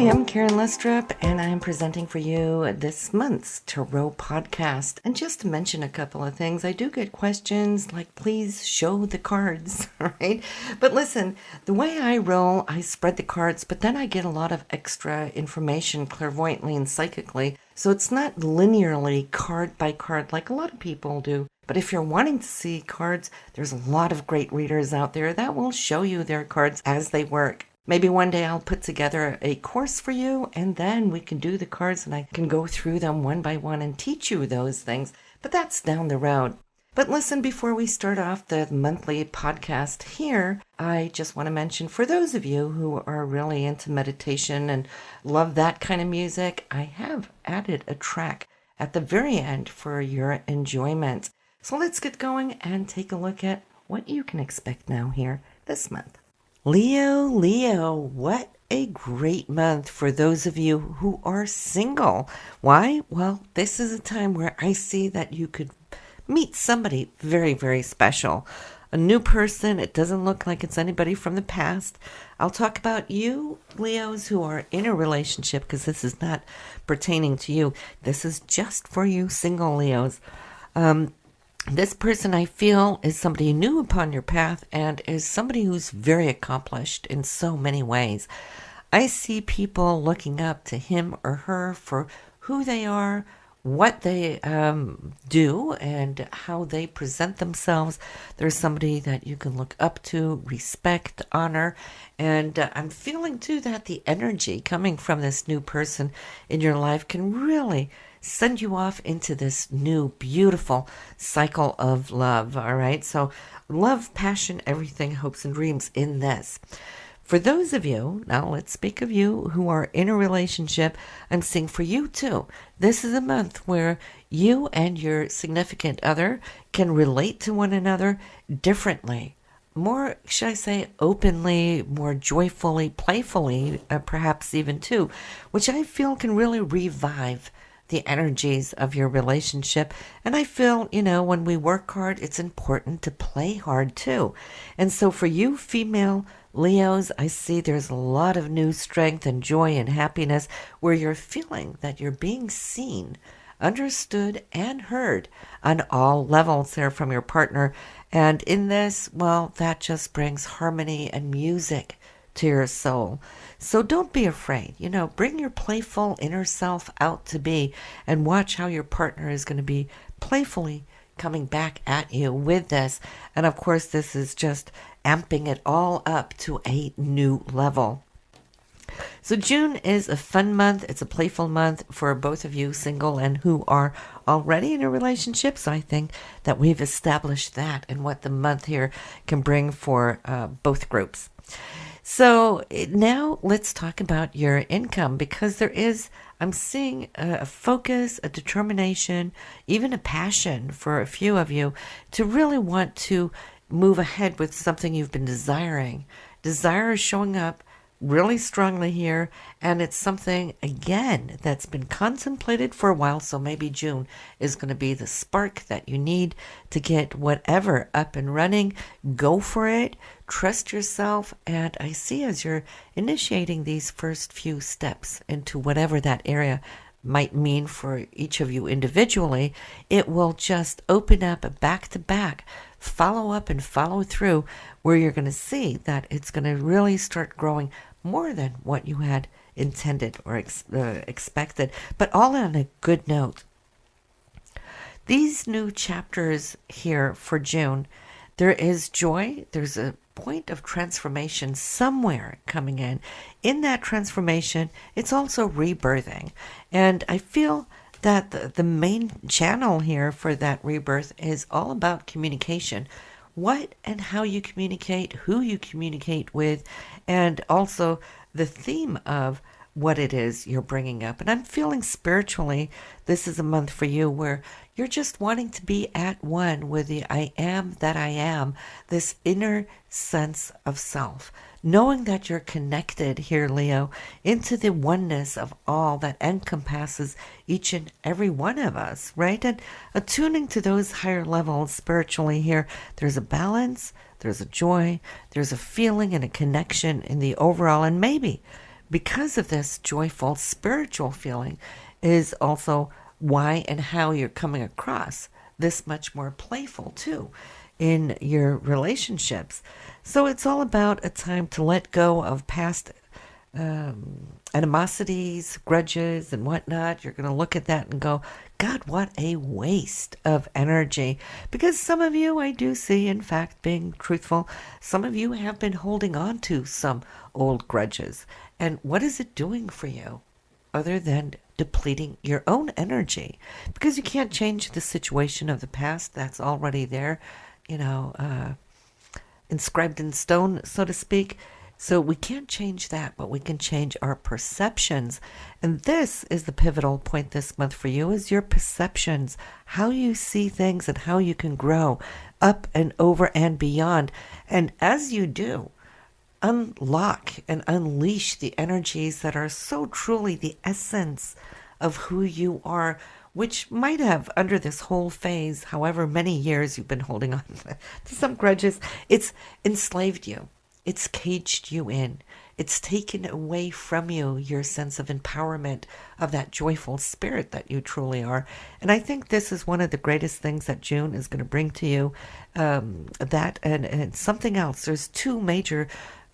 I'm Karen Lustrup, and I'm presenting for you this month's Tarot podcast. And just to mention a couple of things, I do get questions like, please show the cards, right? But listen, the way I roll, I spread the cards, but then I get a lot of extra information clairvoyantly and psychically. So it's not linearly card by card like a lot of people do. But if you're wanting to see cards, there's a lot of great readers out there that will show you their cards as they work. Maybe one day I'll put together a course for you, and then we can do the cards and I can go through them one by one and teach you those things. But that's down the road. But listen, before we start off the monthly podcast here, I just want to mention for those of you who are really into meditation and love that kind of music, I have added a track at the very end for your enjoyment. So let's get going and take a look at what you can expect now here this month. Leo, what a great month for those of you who are single. Why? Well, this is a time where I see that you could meet somebody very, very special. A new person. It doesn't look like it's anybody from the past. I'll talk about you, Leos, who are in a relationship, because this is not pertaining to you. This is just for you single Leos. This person, I feel, is somebody new upon your path and is somebody who's very accomplished in so many ways. I see people looking up to him or her for who they are, what they do, and how they present themselves. There's somebody that you can look up to, respect, honor, and I'm feeling, too, that the energy coming from this new person in your life can really send you off into this new, beautiful cycle of love, all right? So love, passion, everything, hopes, and dreams in this. For those of you, now let's speak of you who are in a relationship, I'm seeing for you too. This is a month where you and your significant other can relate to one another differently. More, should I say, openly, more joyfully, playfully, perhaps even too, which I feel can really revive the energies of your relationship. And I feel, when we work hard, it's important to play hard too. And so for you female Leos, I see there's a lot of new strength and joy and happiness where you're feeling that you're being seen, understood, and heard on all levels there from your partner. And in this, well, that just brings harmony and music to your soul. So don't be afraid. Bring your playful inner self out to be and watch how your partner is going to be playfully coming back at you with this. And of course, this is just amping it all up to a new level. So June is a fun month. It's a playful month for both of you single and who are already in a relationship. So I think that we've established that and what the month here can bring for both groups. So now let's talk about your income, because I'm seeing a focus, a determination, even a passion for a few of you to really want to move ahead with something you've been desiring. Desire is showing up really strongly here, and it's something, again, that's been contemplated for a while, so maybe June is going to be the spark that you need to get whatever up and running. Go for it, trust yourself, and I see as you're initiating these first few steps into whatever that area might mean for each of you individually, it will just open up back to back, follow up and follow through, where you're going to see that it's going to really start growing more than what you had intended or expected, but all on a good note. These new chapters here for June, there is joy, there's a point of transformation somewhere coming in. In that transformation, it's also rebirthing. And I feel that the main channel here for that rebirth is all about communication. What and how you communicate, who you communicate with, and also the theme of what it is you're bringing up. And I'm feeling spiritually, this is a month for you where you're just wanting to be at one with the I am that I am, this inner sense of self. Knowing that you're connected here, Leo, into the oneness of all that encompasses each and every one of us, right? And attuning to those higher levels spiritually here, there's a balance, there's a joy, there's a feeling and a connection in the overall, and maybe because of this joyful spiritual feeling is also why and how you're coming across this much more playful too in your relationships. So it's all about a time to let go of past animosities, grudges, and whatnot. You're going to look at that and go, God, what a waste of energy. Because some of you, I do see, in fact, being truthful, some of you have been holding on to some old grudges. And what is it doing for you other than depleting your own energy? Because you can't change the situation of the past. That's already there, inscribed in stone, so to speak. So we can't change that, but we can change our perceptions. And this is the pivotal point this month for you, is your perceptions, how you see things and how you can grow up and over and beyond. And as you do, unlock and unleash the energies that are so truly the essence of who you are, which might have, under this whole phase, however many years you've been holding on to some grudges, it's enslaved you. It's caged you in. It's taken away from you your sense of empowerment of that joyful spirit that you truly are. And I think this is one of the greatest things that June is going to bring to you. That and something else. There's two major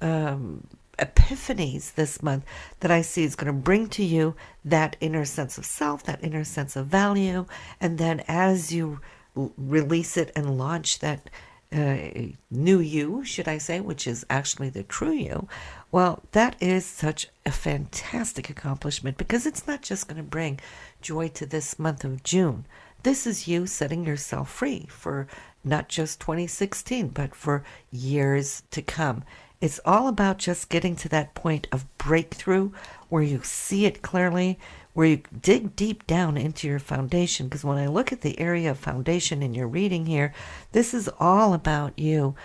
epiphanies this month that I see is going to bring to you that inner sense of self, that inner sense of value. And then as you release it and launch that new you, should I say, which is actually the true you, well, that is such a fantastic accomplishment, because it's not just going to bring joy to this month of June. This is you setting yourself free for not just 2016, but for years to come. It's all about just getting to that point of breakthrough where you see it clearly, where you dig deep down into your foundation. Because when I look at the area of foundation in your reading here, this is all about you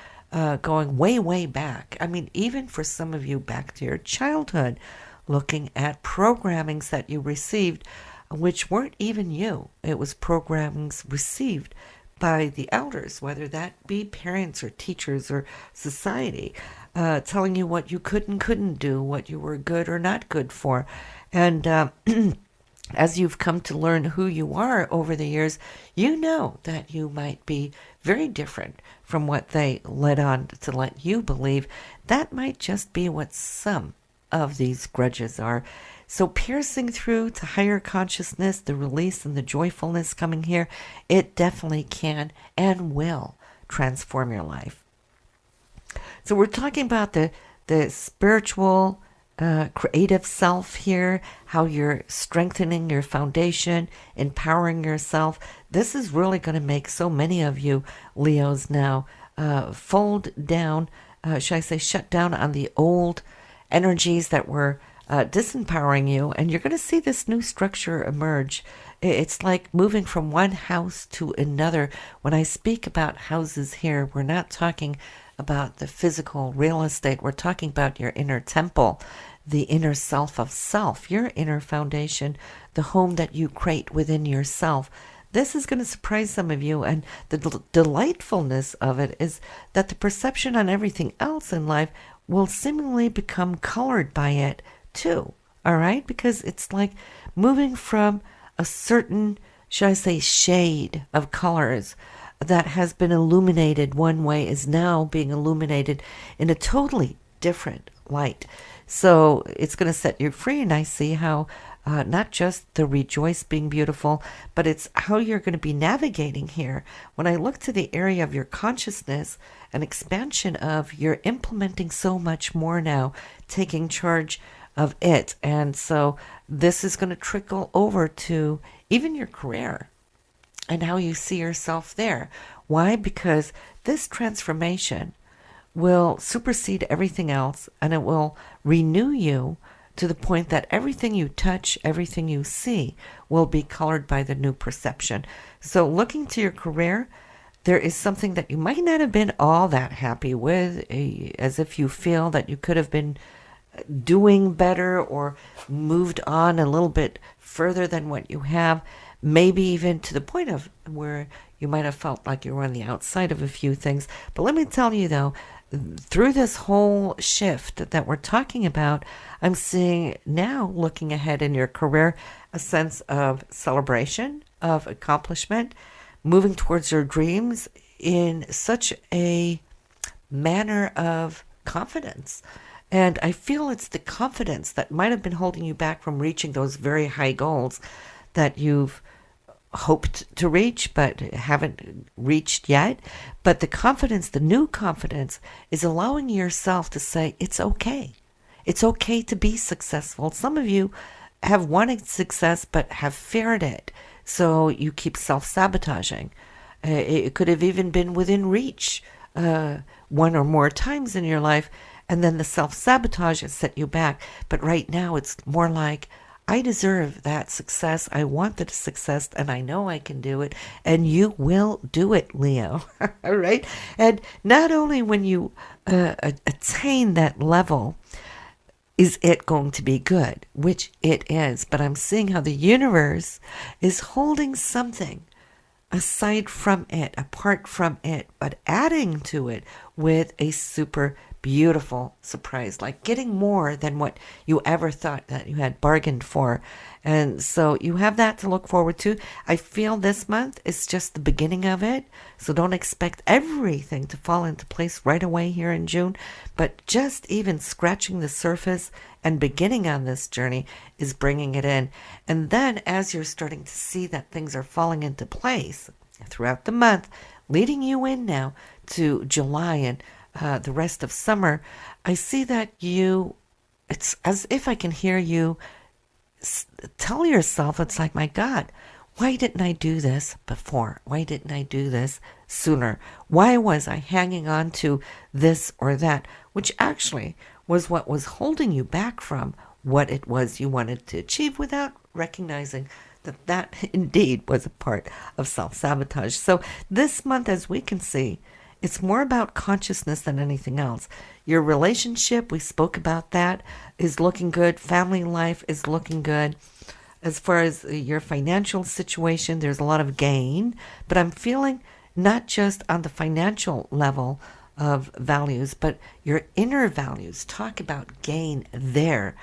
going way, way back. I mean, even for some of you, back to your childhood, looking at programmings that you received, which weren't even you. It was programmings received by the elders, whether that be parents or teachers or society, telling you what you could and couldn't do, what you were good or not good for. And as you've come to learn who you are over the years, you know that you might be very different from what they led on to let you believe. That might just be what some of these grudges are. So piercing through to higher consciousness, the release and the joyfulness coming here, it definitely can and will transform your life. So we're talking about the spiritual, creative self here, how you're strengthening your foundation, empowering yourself. This is really going to make so many of you Leos now fold down, should I say shut down on the old energies that were disempowering you, and you're going to see this new structure emerge. It's like moving from one house to another. When I speak about houses here, we're not talking about the physical real estate. We're talking about your inner temple, the inner self of self, your inner foundation, the home that you create within yourself. This is going to surprise some of you, and the delightfulness of it is that the perception on everything else in life will seemingly become colored by it too, all right? Because it's like moving from a certain, should I say, shade of colors that has been illuminated one way is now being illuminated in a totally different light. So it's going to set you free, and I see how not just the rejoice being beautiful, but it's how you're going to be navigating here. When I look to the area of your consciousness, an expansion of, you're implementing so much more now, taking charge of it. And so this is going to trickle over to even your career and how you see yourself there. Why? Because this transformation will supersede everything else, and it will renew you to the point that everything you touch, everything you see will be colored by the new perception. So looking to your career, there is something that you might not have been all that happy with, as if you feel that you could have been doing better or moved on a little bit further than what you have, maybe even to the point of where you might have felt like you were on the outside of a few things. But let me tell you though, through this whole shift that we're talking about, I'm seeing now, looking ahead in your career, a sense of celebration, of accomplishment, moving towards your dreams in such a manner of confidence. And I feel it's the confidence that might have been holding you back from reaching those very high goals that you've hoped to reach but haven't reached yet. But the confidence, the new confidence, is allowing yourself to say, it's okay. It's okay to be successful. Some of you have wanted success but have feared it. So you keep self-sabotaging. It could have even been within reach one or more times in your life, and then the self-sabotage has set you back. But right now it's more like, I deserve that success. I want the success, and I know I can do it, and you will do it, Leo. All right? And not only when you attain that level is it going to be good, which it is, but I'm seeing how the universe is holding something aside from it, apart from it, but adding to it with a super beautiful surprise, like getting more than what you ever thought that you had bargained for. And so you have that to look forward to. I feel this month is just the beginning of it. So don't expect everything to fall into place right away here in June, but just even scratching the surface and beginning on this journey is bringing it in. And then as you're starting to see that things are falling into place throughout the month, leading you in now to July and the rest of summer, I see that it's as if I can hear you tell yourself, it's like, my God, why didn't I do this before? Why didn't I do this sooner? Why was I hanging on to this or that? Which actually was what was holding you back from what it was you wanted to achieve, without recognizing that indeed was a part of self-sabotage. So this month, as we can see, it's more about consciousness than anything else. Your relationship, we spoke about that, is looking good. Family life is looking good. As far as your financial situation, there's a lot of gain. But I'm feeling not just on the financial level of values, but your inner values. Talk about gain there.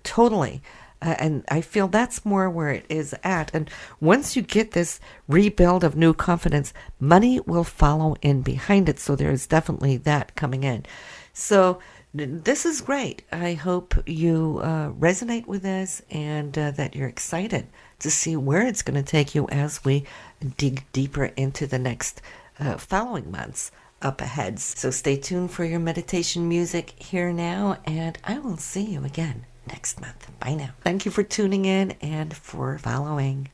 Totally. And I feel that's more where it is at. And once you get this rebuild of new confidence, money will follow in behind it. So there is definitely that coming in. So this is great. I hope you resonate with this, and that you're excited to see where it's going to take you as we dig deeper into the next following months up ahead. So stay tuned for your meditation music here now, and I will see you again next month. Bye now. Thank you for tuning in and for following.